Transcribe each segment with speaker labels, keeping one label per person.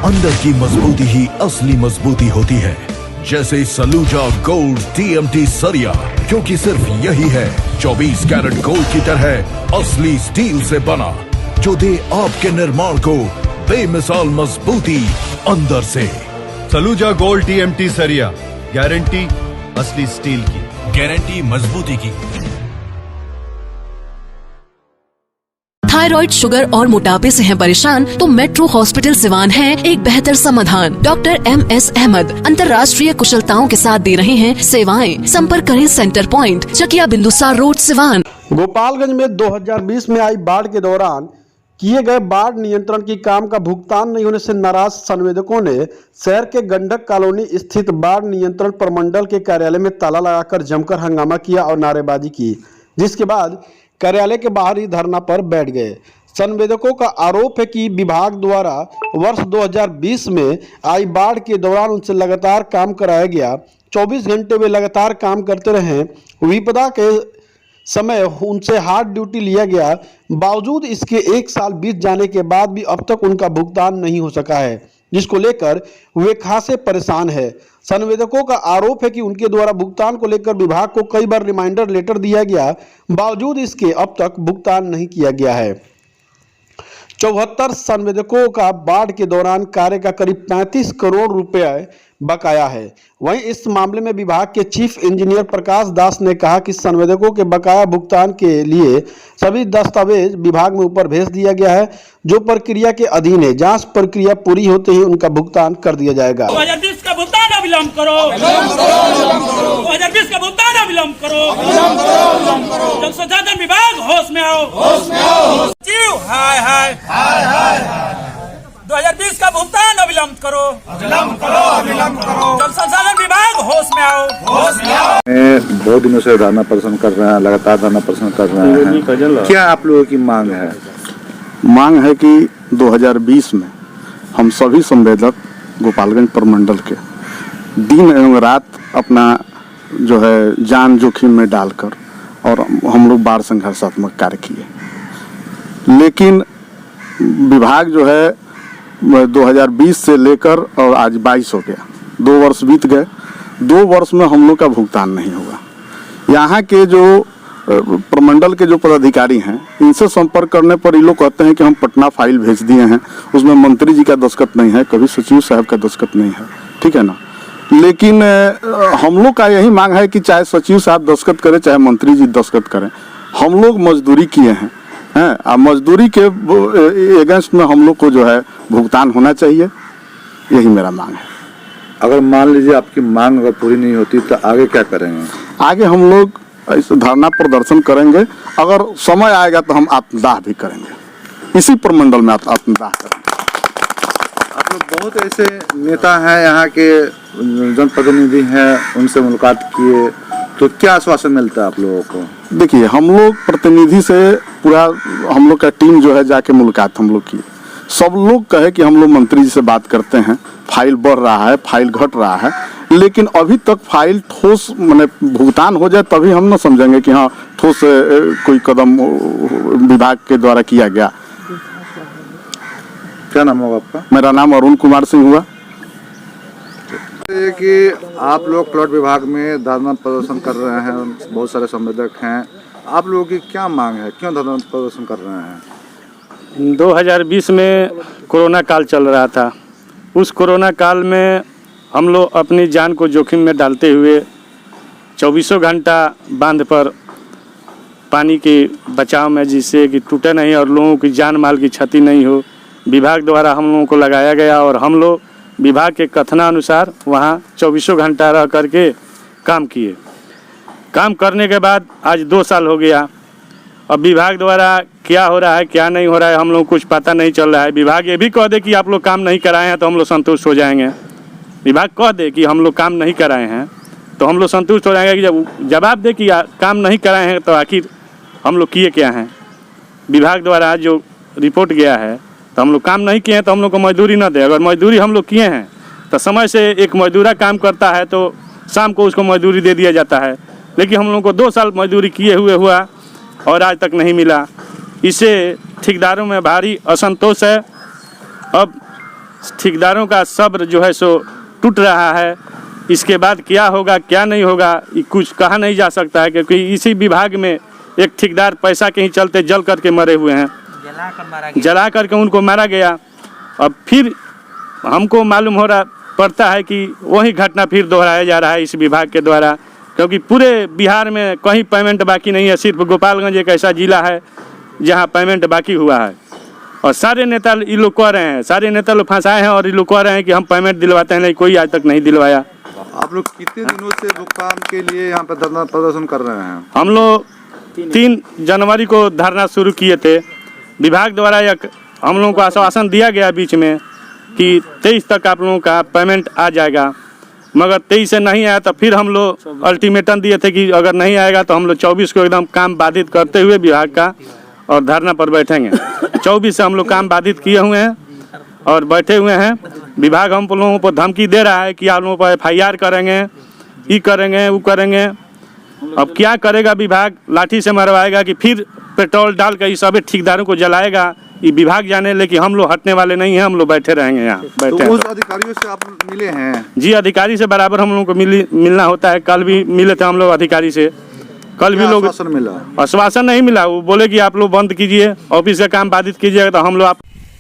Speaker 1: अंदर की मजबूती ही असली मजबूती होती है। जैसे सलूजा गोल्ड TMT सरिया, क्योंकि सिर्फ यही है 24 कैरेट गोल्ड की तरह असली स्टील से बना, जो दे आपके निर्माण को बेमिसाल मजबूती अंदर से।
Speaker 2: सलूजा गोल्ड TMT सरिया, गारंटी असली स्टील की,
Speaker 1: गारंटी मजबूती की।
Speaker 3: थायराइड, शुगर और मोटापे से हैं परेशान तो मेट्रो हॉस्पिटल सिवान है एक बेहतर समाधान। डॉक्टर MS अहमद अंतर्राष्ट्रीय कुशलताओं के साथ दे रहे हैं सेवाएं। संपर्क करें center point, Chakiya Bindusar road, Siwan.
Speaker 4: Gopalganj में 2020 में आई बाढ़ के दौरान किए गए बाढ़ नियंत्रण की काम का भुगतान नहीं होने से नाराज संवेदकों ने शहर के गंडक कॉलोनी स्थित बाढ़ नियंत्रण प्रमंडल के कार्यालय में ताला लगाकर जमकर हंगामा किया और नारेबाजी की, जिसके बाद कार्यालय के बाहर ही धरना पर बैठ गए। संवेदकों का आरोप है कि विभाग द्वारा वर्ष 2020 में आई बाढ़ के दौरान उनसे लगातार काम कराया गया। 24 घंटे वे लगातार काम करते रहे। विपदा के समय उनसे हार्ड ड्यूटी लिया गया, बावजूद इसके 1 साल बीत जाने के बाद भी अब तक उनका भुगतान नहीं हो सका है, जिसको लेकर वे खासे परेशान है। संवेदकों का आरोप है कि उनके द्वारा भुगतान को लेकर विभाग को कई बार रिमाइंडर लेटर दिया गया, बावजूद इसके अब तक भुगतान नहीं किया गया है। 74 संवेदकों का बाढ़ के दौरान कार्य का करीब 35 करोड़ रुपए बकाया है। वहीं इस मामले में विभाग के चीफ इंजीनियर प्रकाश दास ने कहा कि संवेदकों के बकाया भुगतान के लिए सभी दस्तावेज विभाग में ऊपर भेज दिया गया है, जो प्रक्रिया के अधीन है। जांच प्रक्रिया पूरी होते ही उनका भुगतान कर दिया जाएगा।
Speaker 5: 2020 का भुगतान अविलंब करो, 2020 का भुगतान अविलंब करो। जल संसाधन विभाग होश में आओ, हाय हाय 2020 का भुगतान अविलंब करो, अविलंब करो। जल संसाधन विभाग होश में आओ,
Speaker 6: बहुत दिनों से धरना प्रदर्शन कर रहे हैं, लगातार धरना प्रदर्शन कर रहे हैं। क्या आप लोगों की मांग है?
Speaker 4: मांग है कि 2020 में हम सभी संवेदक गोपालगंज प्रमंडल के दिन एवं रात अपना जो है जान जोखिम में डालकर और हम लोग बाढ़ संघर्षात्मक कार्य किए, लेकिन विभाग जो है 2020 से लेकर और आज 22 हो गया, 2 वर्ष बीत गए। 2 वर्ष में हम लोग का भुगतान नहीं हुआ। यहाँ के जो प्रमंडल के जो पदाधिकारी हैं, इनसे संपर्क करने पर ये लोग कहते हैं कि हम पटना फाइल भेज दिए हैं, उसमें मंत्री जी का दस्तखत नहीं है, कभी सचिव साहब का दस्तखत नहीं है, ठीक है ना। लेकिन हम लोग का यही मांग है कि चाहे सचिव साहब दस्तखत करें, चाहे मंत्री जी दस्तखत करें, हम लोग मजदूरी किए हैं, मजदूरी के अगेंस्ट में हम लोग को जो है भुगतान होना चाहिए, यही मेरा मांग है।
Speaker 6: अगर मान लीजिए आपकी मांग अगर पूरी नहीं होती तो आगे क्या करेंगे?
Speaker 4: आगे हम लोग ऐसे धरना प्रदर्शन करेंगे, अगर समय आएगा तो हम आत्मदाह भी करेंगे, इसी प्रमंडल में आत्मदाह करेंगे।
Speaker 6: आप लोग बहुत ऐसे नेता हैं, यहाँ के जनप्रतिनिधि हैं, उनसे मुलाकात किए तो क्या आश्वासन मिलता है आप लोगों को?
Speaker 4: देखिए, हम लोग प्रतिनिधि से पूरा हम लोग का टीम जो है जाके मुलाकात हम लोग की, सब लोग कहे कि हम लोग मंत्री जी से बात करते हैं, फाइल बढ़ रहा है, फाइल घट रहा है, लेकिन अभी तक फाइल ठोस माने भुगतान हो जाए तभी हम ना समझेंगे कि हाँ ठोस कोई कदम विभाग के द्वारा किया गया।
Speaker 6: क्या नाम होगा आपका?
Speaker 4: मेरा नाम अरुण कुमार सिंह हुआ।
Speaker 6: कि आप लोग प्लॉट विभाग में धरना प्रदर्शन कर रहे हैं, बहुत सारे संवेदक हैं, आप लोगों की क्या मांग है, क्यों धरना प्रदर्शन कर रहे हैं?
Speaker 7: 2020 में कोरोना काल चल रहा था। उस कोरोना काल में हम लोग अपनी जान को जोखिम में डालते हुए 24 घंटा बांध पर पानी के बचाव में, जिससे कि टूटे नहीं और लोगों की जान माल की क्षति नहीं हो, विभाग द्वारा हम लोगों को लगाया गया और हम लोग विभाग के कथनानुसार वहाँ 24 घंटा रह करके काम किए। काम करने के बाद आज 2 साल हो गया। अब विभाग द्वारा क्या हो रहा है क्या नहीं हो रहा है हम लोग कुछ पता नहीं चल रहा है। विभाग ये भी कह दे कि आप लोग काम नहीं कराए हैं तो हम लोग संतुष्ट हो जाएंगे। विभाग कह दे कि हम लोग काम नहीं कराए हैं तो हम लोग संतुष्ट हो जाएंगे। कि जब जवाब दे कि काम नहीं कराए हैं तो आखिर हम लोग किए क्या हैं। विभाग द्वारा जो रिपोर्ट गया है तो हम लोग काम नहीं किए हैं तो हम लोग को मजदूरी ना दे। अगर मजदूरी हम लोग किए हैं तो समय से एक मजदूरा काम करता है तो शाम को उसको मजदूरी दे दिया जाता है, लेकिन हम लोग को 2 साल मजदूरी किए हुए हुआ और आज तक नहीं मिला। इससे ठेकेदारों में भारी असंतोष है। अब ठेकेदारों का सब्र जो है सो टूट रहा है। इसके बाद क्या होगा क्या नहीं होगा ये कुछ कहा नहीं जा सकता है, क्योंकि इसी विभाग में एक ठेकेदार पैसा के ही चलते जल करके मरे हुए हैं, जला करके उनको मारा गया। अब फिर हमको मालूम हो रहा पड़ता है कि वही घटना फिर दोहराया जा रहा है इस विभाग के द्वारा, क्योंकि पूरे बिहार में कहीं पेमेंट बाकी नहीं है। सिर्फ गोपालगंज एक ऐसा जिला है जहां पेमेंट बाकी हुआ है, और सारे नेता ये लोग कह रहे हैं, सारे नेता लोग फंसाए हैं और ये लोग कह रहे हैं कि हम पेमेंट दिलवाते हैं, नहीं कोई आज तक नहीं दिलवाया।
Speaker 6: आप लोग कितने दिनों से भुगतान के लिए यहाँ पर धरना प्रदर्शन कर रहे हैं?
Speaker 7: हम लोग 3 जनवरी को धरना शुरू किए थे। विभाग द्वारा एक हम लोगों को आश्वासन दिया गया बीच में कि 23 तक आप लोगों का पेमेंट आ जाएगा, मगर 23 से नहीं आया तो फिर हम लोग अल्टीमेटम दिए थे कि अगर नहीं आएगा तो हम लोग 24 को एकदम काम बाधित करते हुए विभाग का और धरना पर बैठेंगे। 24 से हम लोग काम बाधित किए हुए हैं और बैठे हुए हैं। विभाग हम लोगों को धमकी दे रहा है कि आप लोगों पर FIR करेंगे, ये करेंगे वो करेंगे। अब क्या करेगा विभाग? लाठी से मरवाएगा कि फिर पेट्रोल डाल कर इस सभी ठेकेदारों को जलाएगा, ये विभाग जाने। लेकिन हम लोग हटने वाले नहीं हैं, हम लोग बैठे रहेंगे यहाँ बैठे।
Speaker 6: तो उस अधिकारियों से आप मिले हैं?
Speaker 7: जी, अधिकारी से बराबर हम लोगों को मिलना होता है। कल भी मिले थे हम लोग अधिकारी से, कल भी लोग
Speaker 6: आश्वासन मिला?
Speaker 7: आश्वासन नहीं मिला, वो बोले कि आप लोग बंद कीजिए, ऑफिस का काम बाधित कीजिएगा तो हम लोग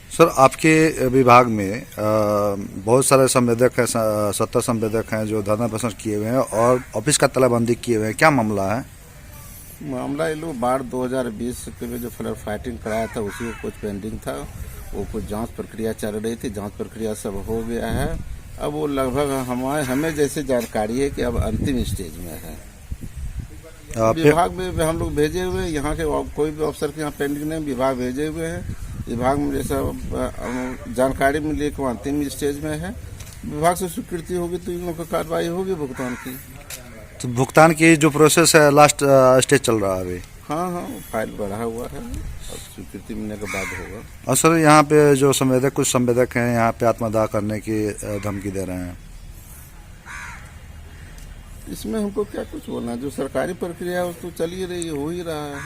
Speaker 6: सर, आपके विभाग में बहुत सारे संवेदक हैं, 70 संवेदक हैं जो धरना प्रदर्शन किए हुए हैं और ऑफिस का तालाबंदी किए हुए हैं, क्या मामला है?
Speaker 8: मामला ये लोग बाढ़ 2020 के में जो फ्लड फाइटिंग कराया था उसी को कुछ पेंडिंग था, वो कुछ जांच प्रक्रिया चल रही थी, जांच प्रक्रिया सब हो गया है। अब वो लगभग हमें जैसे जानकारी है कि अब अंतिम स्टेज में है। विभाग में हम लोग भेजे हुए, यहाँ के कोई भी अफसर के यहाँ पेंडिंग नहीं, विभाग भेजे हुए हैं। विभाग में जैसा जानकारी मिली कि वो अंतिम स्टेज में है। विभाग से स्वीकृति होगी तो इन लोगों की कार्रवाई होगी भुगतान की।
Speaker 6: तो भुगतान की जो प्रोसेस है लास्ट स्टेज चल रहा है अभी?
Speaker 8: हाँ, फाइल बढ़ा हुआ है, अब स्वीकृति मिलने के बाद होगा।
Speaker 6: और सर, यहाँ पे जो कुछ संवेदक हैं यहाँ पे आत्मदाह करने की धमकी दे रहे हैं,
Speaker 8: इसमें हमको क्या कुछ बोलना है? जो सरकारी प्रक्रिया है तो चल ही रही, हो ही रहा है।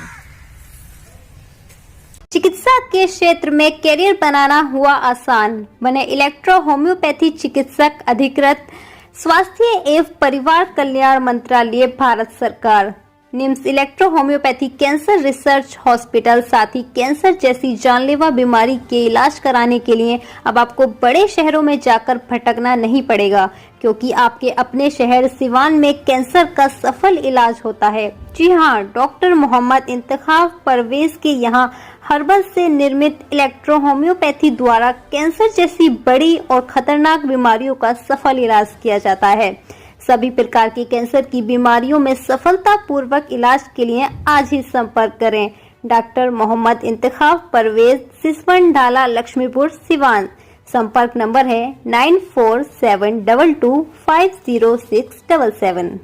Speaker 9: चिकित्सा के क्षेत्र में करियर बनाना हुआ आसान, बने इलेक्ट्रो होम्योपैथी चिकित्सक अधिकृत स्वास्थ्य एवं परिवार कल्याण मंत्रालय भारत सरकार। NIMS electro homeopathy cancer research hospital, साथ ही कैंसर जैसी जानलेवा बीमारी के इलाज कराने के लिए अब आपको बड़े शहरों में जाकर भटकना नहीं पड़ेगा, क्योंकि आपके अपने शहर सिवान में कैंसर का सफल इलाज होता है। जी हाँ, डॉक्टर मोहम्मद इंतखाब परवेज के यहाँ हर्बल से निर्मित इलेक्ट्रो होम्योपैथी द्वारा कैंसर जैसी बड़ी और खतरनाक बीमारियों का सफल इलाज किया जाता है। सभी प्रकार की कैंसर की बीमारियों में सफलता पूर्वक इलाज के लिए आज ही संपर्क करें। डॉक्टर मोहम्मद इंतखाब परवेज, सिसवन ढाला, लक्ष्मीपुर, सिवान। संपर्क नंबर है 9472250677।